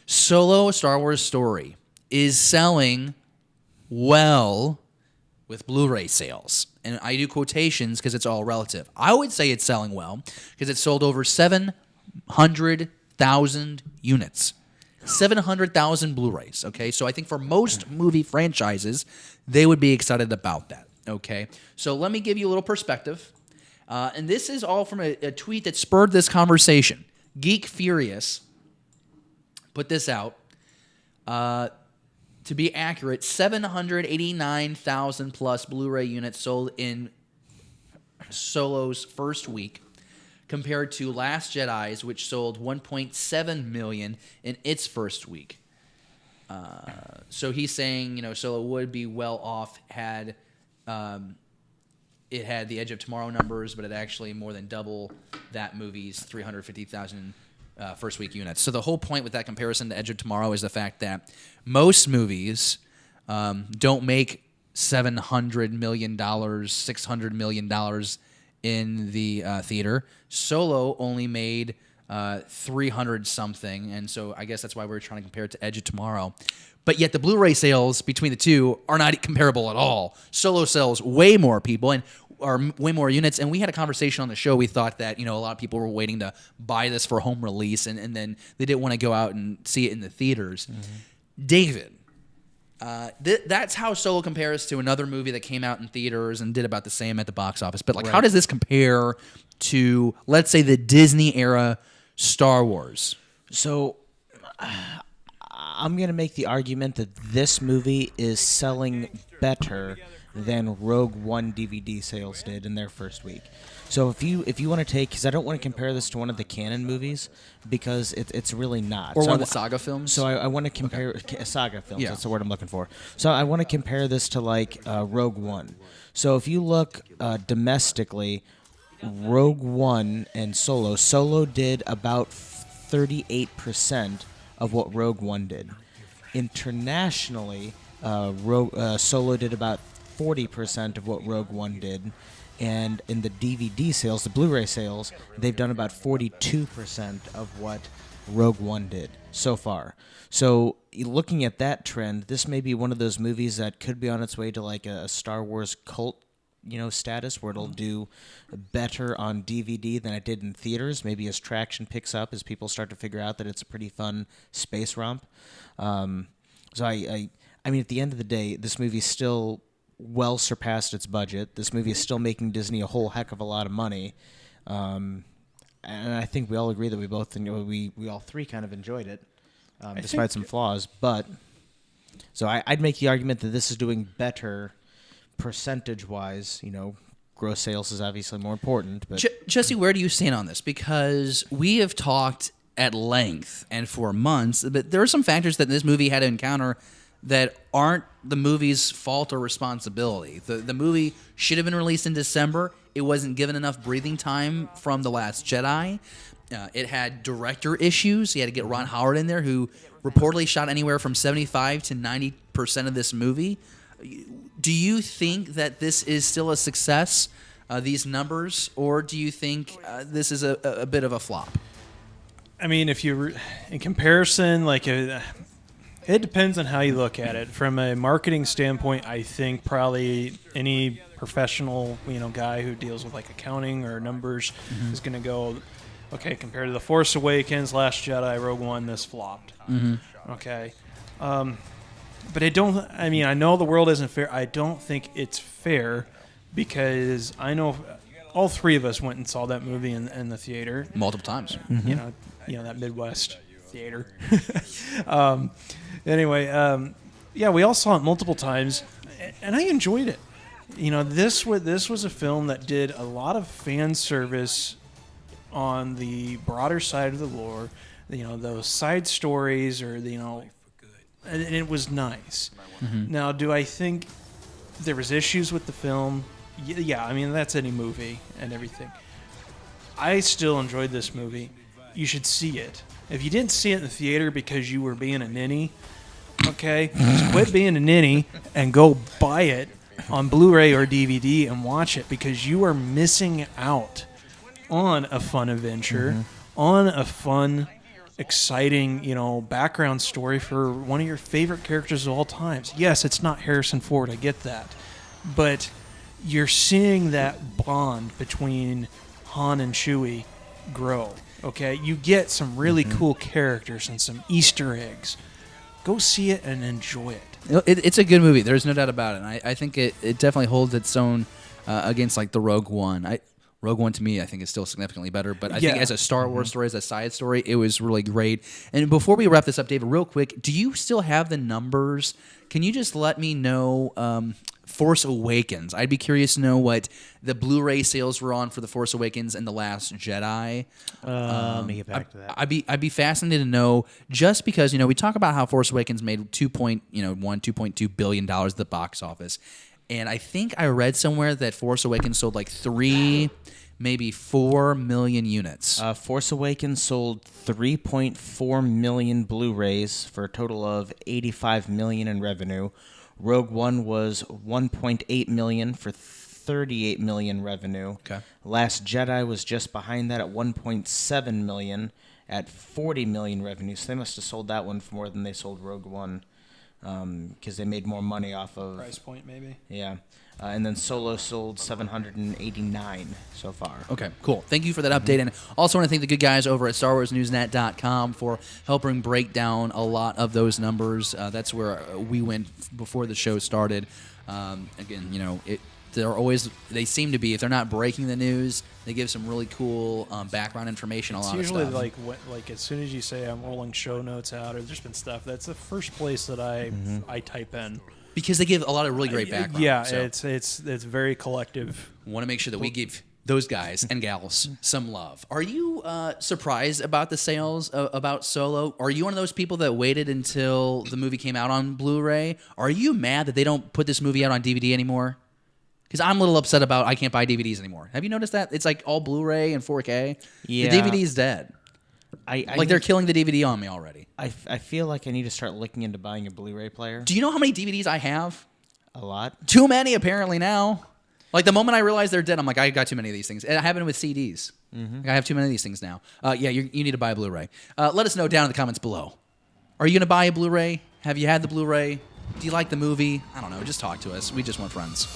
Solo: A Star Wars Story is selling well with Blu-ray sales. And I do quotations because it's all relative. I would say it's selling well because it sold over 700,000 units. 700,000 Blu-rays, okay? So I think for most movie franchises, they would be excited about that, okay? So let me give you a little perspective. And this is all from a tweet that spurred this conversation. Geek Furious put this out. To be accurate, 789,000 plus Blu-ray units sold in Solo's first week, compared to Last Jedi's, which sold 1.7 million in its first week. So he's saying, Solo would be well off had it had the Edge of Tomorrow numbers, but it actually more than double that movie's 350,000 first week units. So the whole point with that comparison to Edge of Tomorrow is the fact that most movies don't make $700 million, $600 million in the theater. Solo only made 300 something, and so I guess that's why we're trying to compare it to Edge of Tomorrow. But yet the Blu-ray sales between the two are not comparable at all. Solo sells way more people and are way more units, and we had a conversation on the show. We thought that a lot of people were waiting to buy this for home release, and then they didn't want to go out and see it in the theaters. Mm-hmm. David, that's how Solo compares to another movie that came out in theaters and did about the same at the box office. But how does this compare to, let's say, the Disney era Star Wars? So I'm going to make the argument that this movie is selling better than Rogue One DVD sales did in their first week. So if you want to take, because I don't want to compare this to one of the canon movies, because it's really not. Or one of the saga films? So I want to compare saga films. Yeah. That's the word I'm looking for. So I want to compare this to Rogue One. So if you look domestically, Rogue One and Solo did about 38% of what Rogue One did. Internationally, Solo did about 40% of what Rogue One did, and in the DVD sales, the Blu-ray sales, they've done about 42% of what Rogue One did so far. So looking at that trend, this may be one of those movies that could be on its way to a Star Wars cult status, where it'll do better on DVD than it did in theaters, maybe as traction picks up, as people start to figure out that it's a pretty fun space romp. So I mean, at the end of the day, this movie still well surpassed its budget. This movie is still making Disney a whole heck of a lot of money. And I think we all agree that we both, we all three kind of enjoyed it, despite some flaws. But so I'd make the argument that this is doing better percentage-wise. Gross sales is obviously more important. But Jesse, where do you stand on this? Because we have talked at length and for months, but there are some factors that this movie had to encounter that aren't the movie's fault or responsibility. The movie should have been released in December. It wasn't given enough breathing time from The Last Jedi. It had director issues. You had to get Ron Howard in there, who reportedly shot anywhere from 75 to 90% of this movie. Do you think that this is still a success, these numbers, or do you think this is a bit of a flop? I mean, if you, in comparison, it depends on how you look at it. From a marketing standpoint, I think probably any professional, guy who deals with accounting or numbers is going to go, okay, compared to The Force Awakens, Last Jedi, Rogue One, this flopped. Mm-hmm. Okay. But I know the world isn't fair. I don't think it's fair because I know all three of us went and saw that movie in the theater. Multiple times. Mm-hmm. That Midwest theater. Anyway, we all saw it multiple times, and I enjoyed it. This was a film that did a lot of fan service on the broader side of the lore. Those side stories, or and it was nice. Mm-hmm. Now, do I think there was issues with the film? Yeah, I mean, that's any movie and everything. I still enjoyed this movie. You should see it. If you didn't see it in the theater because you were being a ninny, okay, just quit being a ninny and go buy it on Blu-ray or DVD and watch it, because you are missing out on a fun adventure, on a fun exciting, background story for one of your favorite characters of all times. Yes, it's not Harrison Ford, I get that. But you're seeing that bond between Han and Chewie grow, okay? You get some really cool characters and some Easter eggs. Go see it and enjoy it. It's a good movie. There's no doubt about it. And I think it definitely holds its own against like the Rogue One. Rogue One to me, I think, is still significantly better. But I think as a Star Wars story, as a side story, it was really great. And before we wrap this up, David, real quick, do you still have the numbers? Can you just let me know Force Awakens? I'd be curious to know what the Blu-ray sales were on for The Force Awakens and The Last Jedi. Let me get back to that. I'd be fascinated to know, just because we talk about how Force Awakens made $2.2 billion at the box office, and I think I read somewhere that Force Awakens sold like 3, maybe 4 million units. Force Awakens sold 3.4 million Blu-rays for a total of 85 million in revenue. Rogue One was 1.8 million for 38 million revenue. Okay. Last Jedi was just behind that at 1.7 million at 40 million revenue. So they must have sold that one for more than they sold Rogue One, because they made more money off of Price point, maybe. Yeah. And then Solo sold 789 so far. Okay, cool. Thank you for that update. And also want to thank the good guys over at StarWarsNewsNet.com for helping break down a lot of those numbers. That's where we went before the show started. Again, they seem to be, if they're not breaking the news, they give some really cool background information, a lot of stuff. It's usually like as soon as you say I'm rolling show notes out or there's been stuff, that's the first place that I type in. Because they give a lot of really great background. Yeah, so it's very collective. want to make sure that we give those guys and gals some love. Are you surprised about the sales about Solo? Are you one of those people that waited until the movie came out on Blu-ray? Are you mad that they don't put this movie out on DVD anymore? Because I'm a little upset about I can't buy DVDs anymore. Have you noticed that? It's like all Blu-ray and 4K. Yeah. The DVD's dead. They're killing the DVD on me already. I feel like I need to start looking into buying a Blu-ray player. Do you know how many DVDs I have? A lot. Too many, apparently, now. Like, the moment I realize they're dead, I'm like, I got too many of these things. It happened with CDs. Like, I have too many of these things now. You need to buy a Blu-ray. Let us know down in the comments below. Are you going to buy a Blu-ray? Have you had the Blu-ray? Do you like the movie? I don't know. Just talk to us. We just want friends.